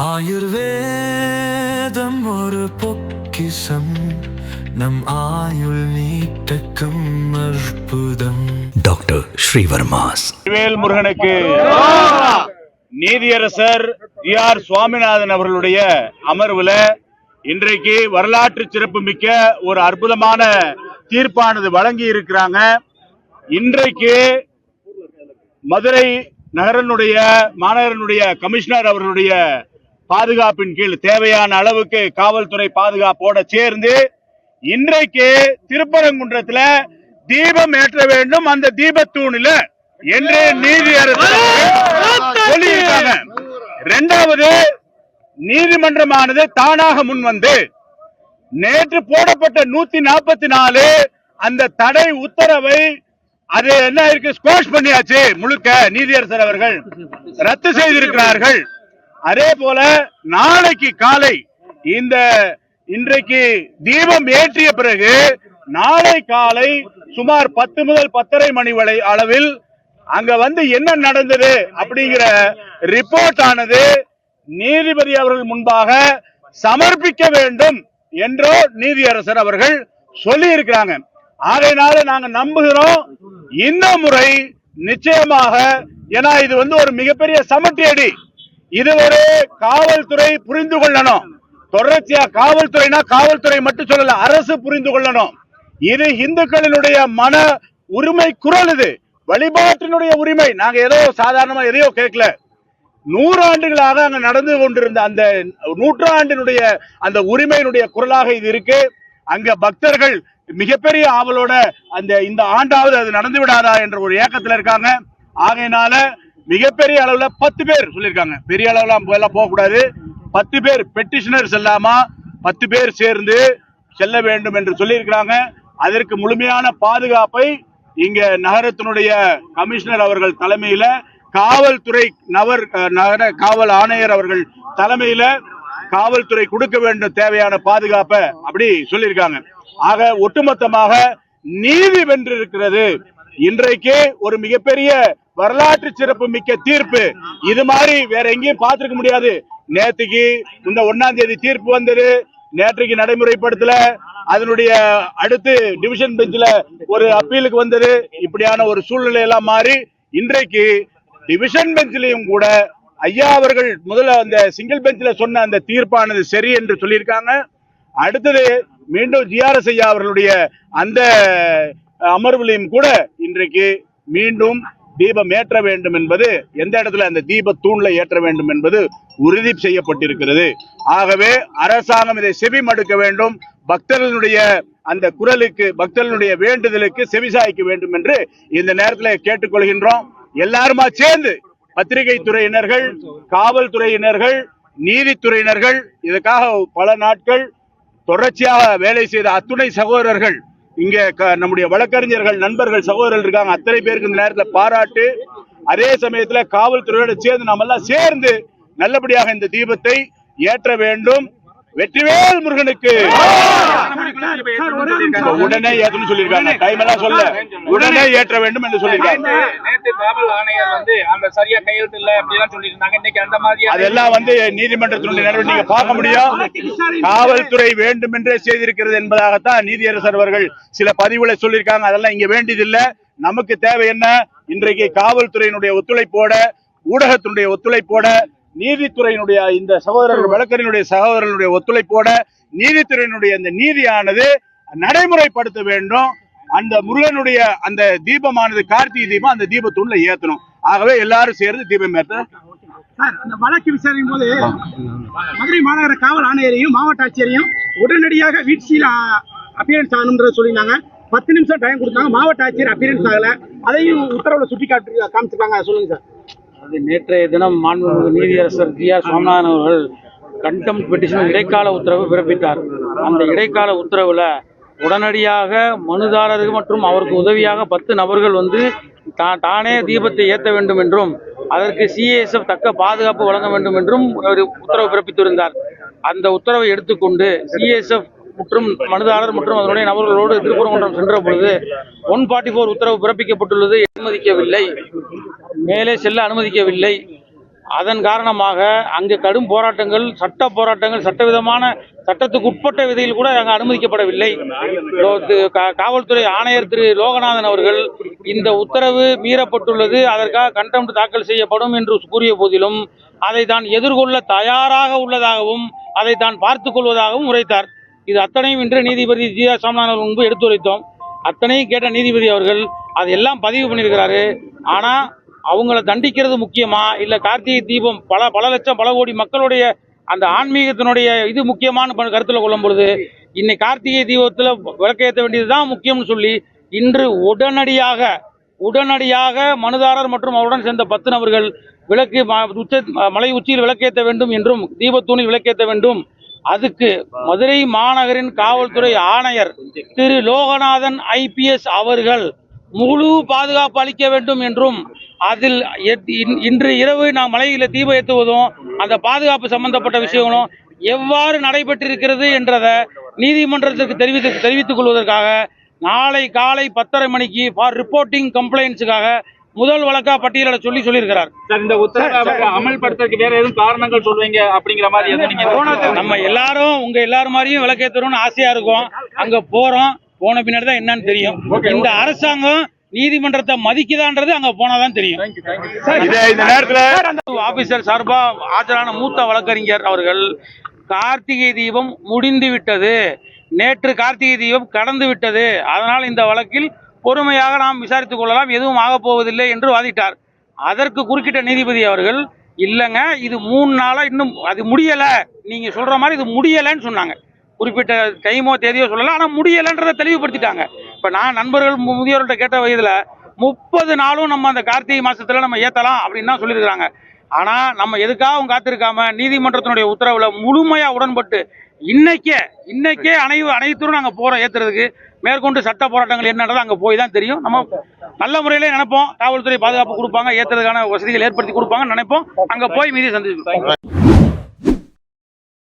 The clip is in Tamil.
ஆயுர்வேதம் ஒரு பொக்கிஷம், நம் ஆயுள் நீட்டக்கும் அற்புதம். டாக்டர் ஸ்ரீவர்மாஸ். வேல் முருகனுக்கு நீதியரசர் ஜி.ஆர். சுவாமிநாதன் அவர்களுடைய அமர்வுல இன்றைக்கு வரலாற்று சிறப்புமிக்க ஒரு அற்புதமான தீர்ப்பானது வழங்கி இருக்கிறாங்க. இன்றைக்கு மதுரை மாநகரனுடைய கமிஷனர் அவர்களுடைய பாதுகாப்பின் கீழ் தேவையான அளவுக்கு காவல்துறை பாதுகாப்போட சேர்ந்து இன்றைக்கு திருப்பரங்குன்றத்துல தீபம் ஏற்ற வேண்டும் அந்த தீபத்தூணில என்று நீதியரசர் சொல்லியிருக்காங்க. இரண்டாவது, நீதிமன்றமானது தானாக முன்வந்து நேற்று போடப்பட்ட 144 அந்த தடை உத்தரவை அது என்ன இருக்கு ஸ்குவாஷ் பண்ணியாச்சு. முழுக்க நீதியரசர் அவர்கள் ரத்து செய்திருக்கிறார்கள். அதே போல நாளைக்கு காலை இன்றைக்கு தீபம் ஏற்றிய பிறகு நாளை காலை சுமார் 10 முதல் 10:30 மணி வரை அளவில் அங்க வந்து என்ன நடந்தது அப்படிங்கிற ரிப்போர்ட் ஆனது நீதிபதி அவர்கள் முன்பாக சமர்ப்பிக்க வேண்டும் என்றோ நீதியரசர் அவர்கள் சொல்லி இருக்கிறாங்க. ஆகையினால நாங்க நம்புகிறோம் இந்த முறை நிச்சயமாக, ஏன்னா இது வந்து ஒரு மிகப்பெரிய சமட்டியடி. இது ஒரு காவல்துறை புரிந்து கொள்ளணும். தொடர்ச்சியா காவல்துறைனா காவல்துறை மட்டும் சொல்லல, அரசு புரிந்து கொள்ளணும். இது இந்துக்களினுடைய மன உரிமை குரல், இது வழிபாட்டினுடைய உரிமை. நாங்க ஏதோ சாதாரணமா எதையோ கேட்கல. 100 ஆண்டுகளாக அங்க நடந்து கொண்டிருந்த அந்த நூற்றாண்டினுடைய அந்த உரிமையினுடைய குரலாக இது இருக்கு. அங்க பக்தர்கள் மிகப்பெரிய ஆவலோட இந்த ஆண்டாவது அது நடந்து விடாதா என்ற ஒரு ஏக்கத்துல இருக்காங்க. ஆகையினால மிகப்பெரிய அளவுல 10 பேர் சொல்லியிருக்காங்க. பெரிய அளவுல போக கூடாது. 10 பேர் பெட்டிஷனர்ஸ் இல்லாம 10 பேர் சேர்ந்து செல்ல வேண்டும் என்று சொல்லியிருக்கிறாங்க. அதற்கு முழுமையான பாதுகாப்பை இங்க நகரத்தினுடைய கமிஷனர் அவர்கள் தலைமையில, காவல்துறை நகர காவல் ஆணையர் அவர்கள் தலைமையில காவல்துறை கொடுக்க வேண்டும் தேவையான பாதுகாப்பை அப்படி சொல்லியிருக்காங்க. ஆக ஒட்டுமொத்தமாக நீதி வென்றிருக்கிறது. இன்றைக்கு ஒரு மிகப்பெரிய வரலாற்று சிறப்பு மிக்க தீர்ப்பு. இது மாதிரி வேற எங்கேயும் பார்த்திருக்க முடியாது. நேற்றுக்கு இந்த 1ஆம் தேதி தீர்ப்பு வந்தது, நேற்றைக்கு நடைமுறைப்படுத்தல. அதனுடைய அடுத்து டிவிஷன் பெஞ்சில ஒரு அப்பீலுக்கு வந்தது. இப்படியான ஒரு சூழ்நிலை எல்லாம் மாறி இன்றைக்கு டிவிஷன் பெஞ்சிலையும் கூட ஐயா அவர்கள் முதல்ல அந்த சிங்கிள் பெஞ்சில சொன்ன அந்த தீர்ப்பானது சரி என்று சொல்லியிருக்காங்க. அடுத்தது மீண்டும் ஜி.ஆர்.எஸ். ஐயா அவர்களுடைய அந்த அமர்விலையும் கூட இன்றைக்கு மீண்டும் தீபம் ஏற்ற வேண்டும் என்பது, எந்த இடத்துல அந்த தீப தூண்ல ஏற்ற வேண்டும் என்பது உறுதி செய்யப்பட்டிருக்கிறது. ஆகவே அரசாங்கம் இதை செவி மடுக்க வேண்டும். பக்தர்களுடைய அந்த குரலுக்கு, பக்தர்களுடைய வேண்டுதலுக்கு செவிசாய்க்க வேண்டும் என்று இந்த நேரத்தில் கேட்டுக்கொள்கின்றோம். எல்லாருமா சேர்ந்து பத்திரிகை துறையினர்கள், காவல்துறையினர்கள், நீதித்துறையினர்கள், இதுக்காக பல நாட்கள் தொடர்ச்சியாக வேலை செய்த அத்துணை சகோதரர்கள், இங்க நம்முடைய வழக்கறிஞர்கள், நண்பர்கள், சகோதரர்கள் இருக்காங்க. அத்தனை பேருக்கு இந்த நேரத்தில் பாராட்டு. அதே சமயத்தில் காவல்துறையோடு சேர்ந்து நம்ம எல்லாம் சேர்ந்து நல்லபடியாக இந்த தீபத்தை ஏற்ற வேண்டும். வெற்றிவேல் முருகனுக்கு. உடனே ஏற்றணும் சொல்லியிருக்காங்க. டைம் எல்லாம் சொல்ல, உடனே ஏற்ற வேண்டும் என்று சொல்லியிருக்காங்க. அதெல்லாம் நீதிமன்றத்தினுடைய நடவடிக்கை நீங்க பார்க்க முடியும். காவல்துறை வேண்டும் என்றே செய்திருக்கிறது என்பதாகத்தான் நீதியரசர் அவர்கள் சில பதிவுகளை சொல்லியிருக்காங்க. அதெல்லாம் இங்க வேண்டியதில்லை. நமக்கு தேவை என்ன? இன்றைக்கு காவல்துறையினுடைய ஒத்துழைப்போட, ஊடகத்தினுடைய ஒத்துழைப்போட, நீதித்துறையினுடைய இந்த சகோதரர்கள், வழக்கறிஞருடைய சகோதரர்களுடைய ஒத்துழைப்போட நீதித்துறையினுடைய அந்த நீதியானது நடைமுறைப்படுத்த வேண்டும். அந்த முருகனுடைய அந்த தீபமானது கார்த்திகை தீபம் அந்த தீபத்தூண்ல ஏற்றணும். ஆகவே எல்லாரும் சேர்ந்து தீபம் ஏற்ற. அந்த வழக்கு விசாரிக்கும் போது மதுரை மாநகர காவல் ஆணையரையும் மாவட்ட ஆட்சியரையும் உடனடியாக வீழ்ச்சியில் அப்பியரன்ஸ் ஆகணும்ன்றத சொல்லியிருந்தாங்க. 10 நிமிஷம் டைம் கொடுத்தாங்க. மாவட்ட ஆட்சியர் அப்பியரன்ஸ் ஆகல. அதையும் உத்தரவுல சுட்டி காமிச்சிருக்காங்க. சொல்லுங்க சார். நேற்றைய தினம் மாண்புமிகு நீதியரசர் ஜி.ஆர். சுவாமிநாதன் அவர்கள் கண்டெம்ட் பெட்டிஷன் இடைக்கால உத்தரவு பிறப்பித்தார். அந்த இடைக்கால உத்தரவுல உடனடியாக மனுதாரர்கள் மற்றும் அவருக்கு உதவியாக 10 நபர்கள் தானே தீபத்தை ஏற்ற வேண்டும் என்றும் அதற்கு சிஏஎஸ்எஃப் தக்க பாதுகாப்பு வழங்க வேண்டும் என்றும் ஒரு உத்தரவு பிறப்பித்திருந்தார். அந்த உத்தரவை எடுத்துக்கொண்டு சிஏஎஸ்எஃப் மற்றும் மனுதாரர் மற்றும் அதனுடைய நபர்களோடு திருப்பரங்குன்றம் சென்ற பொழுது 144 உத்தரவு பிறப்பிக்கப்பட்டுள்ளது. அனுமதிக்கவில்லை, மேலே செல்ல அனுமதிக்கவில்லை. அதன் காரணமாக அங்கு கடும் போராட்டங்கள், சட்ட போராட்டங்கள், சட்டத்துக்கு உட்பட்ட விதையில் கூட அங்கு அனுமதிக்கப்படவில்லை. காவல்துறை ஆணையர் திரு லோகநாதன் அவர்கள் இந்த உத்தரவு மீறப்பட்டுள்ளது, அதற்காக கண்டெம்ட் தாக்கல் செய்யப்படும் என்று கூறிய போதிலும் அதை தான் எதிர்கொள்ள தயாராக உள்ளதாகவும் அதை தான் பார்த்துக் கொள்வதாகவும் உரைத்தார். இது அத்தனையும் இன்று நீதிபதி ஜி.ஆர். சாமிநாதன் அவர்கள் முன்பு எடுத்துரைத்தோம். அத்தனையும் கேட்ட நீதிபதி அவர்கள் அதையெல்லாம் பதிவு பண்ணியிருக்கிறாரு. ஆனா அவங்கள தண்டிக்கிறது முக்கியமா, இல்ல கார்த்திகை தீபம் பல லட்சம் பல கோடி மக்களுடைய அந்த ஆன்மீகத்தினுடைய இது முக்கியமான கருத்துல கொள்ளும் பொழுது இன்னைக்கு கார்த்திகை தீபத்துல விளக்கேற்ற வேண்டியதுதான் முக்கியம்னு சொல்லி இன்று உடனடியாக மனுதாரர் மற்றும் அவருடன் சேர்ந்த 10 நபர்கள் மலை உச்சியில் விளக்கேற்ற வேண்டும் என்றும் தீபத்தூணில் விளக்கேற்ற வேண்டும். அதுக்கு மதுரை மாநகரின் காவல்துறை ஆணையர் திரு லோகநாதன் IPS அவர்கள் முழு பாதுகாப்பு அளிக்க வேண்டும் என்றும், அதில் இன்று இரவு நாம் மலையில தீபம் ஏற்றுவதும் அந்த பாதுகாப்பு சம்பந்தப்பட்ட விஷயங்களும் எவ்வாறு நடைபெற்றிருக்கிறது என்றத நீதிமன்றத்திற்கு தெரிவித்துக் கொள்வதற்காக நாளை காலை 10:30 மணிக்கு ஃபார் ரிப்போர்ட்டிங் கம்ப்ளைண்ட்ஸுக்காக முதல் வழக்கா பட்டியலிட சொல்லியிருக்கிறார். இந்த உத்தரவை அமல்படுத்துறதுக்கு வேற எதுவும் காரணங்கள் சொல்வீங்க அப்படிங்கிற மாதிரி நம்ம எல்லாரும் உங்க எல்லாரும் மாதிரியும் விளக்கேற்றணும்னு ஆசையா இருக்கும். அங்க போன பின்னாடி தான் என்னன்னு தெரியும். இந்த அரசாங்கம் நீதிமன்றத்தை மதிக்குதான்றது அங்க போனாதான் தெரியும். இந்த நேரத்துல ஆபீசர் சார்பா ஆஜரான மூத்த வழக்கறிஞர் அவர்கள் கார்த்திகை தீபம் முடிந்து விட்டது, நேற்று கார்த்திகை தீபம் கடந்து விட்டது, அதனால் இந்த வழக்கில் பொறுமையாக நாம் விசாரித்துக் கொள்ளலாம், எதுவும் ஆகப் போவதில்லை என்று வாதிட்டார். அதற்கு குறுக்கிட்ட நீதிபதி அவர்கள் இல்லைங்க, இது 3 நாளா இன்னும் அது முடியல, நீங்க சொல்ற மாதிரி இது முடியலன்னு சொன்னாங்க. குறிப்பிட்ட டைமோ தேதியோ சொல்லலாம், ஆனா முடியலன்றதை தெளிவுபடுத்திட்டாங்க. இப்ப நான் நண்பர்கள் முதியோர்கிட்ட கேட்ட வயதுல 30 நாளும் நம்ம அந்த கார்த்திகை மாசத்துல நம்ம ஏத்தலாம் அப்படின்னு தான் சொல்லியிருக்கிறாங்க. ஆனா நம்ம எதுக்காகவும் காத்திருக்காம நீதிமன்றத்தினுடைய உத்தரவுல முழுமையா உடன்பட்டு இன்னைக்கே அனைத்தும் நாங்க போறோம் ஏத்துறதுக்கு. மேற்கொண்டு சட்ட போராட்டங்கள் என்னன்றது அங்க போய் தான் தெரியும். நம்ம நல்ல முறையிலே நினைப்போம், காவல்துறை பாதுகாப்பு கொடுப்பாங்க, ஏத்துறதுக்கான வசதிகள் ஏற்படுத்தி கொடுப்பாங்கன்னு நினைப்போம். அங்க போய் மீதி சந்திப்போம்.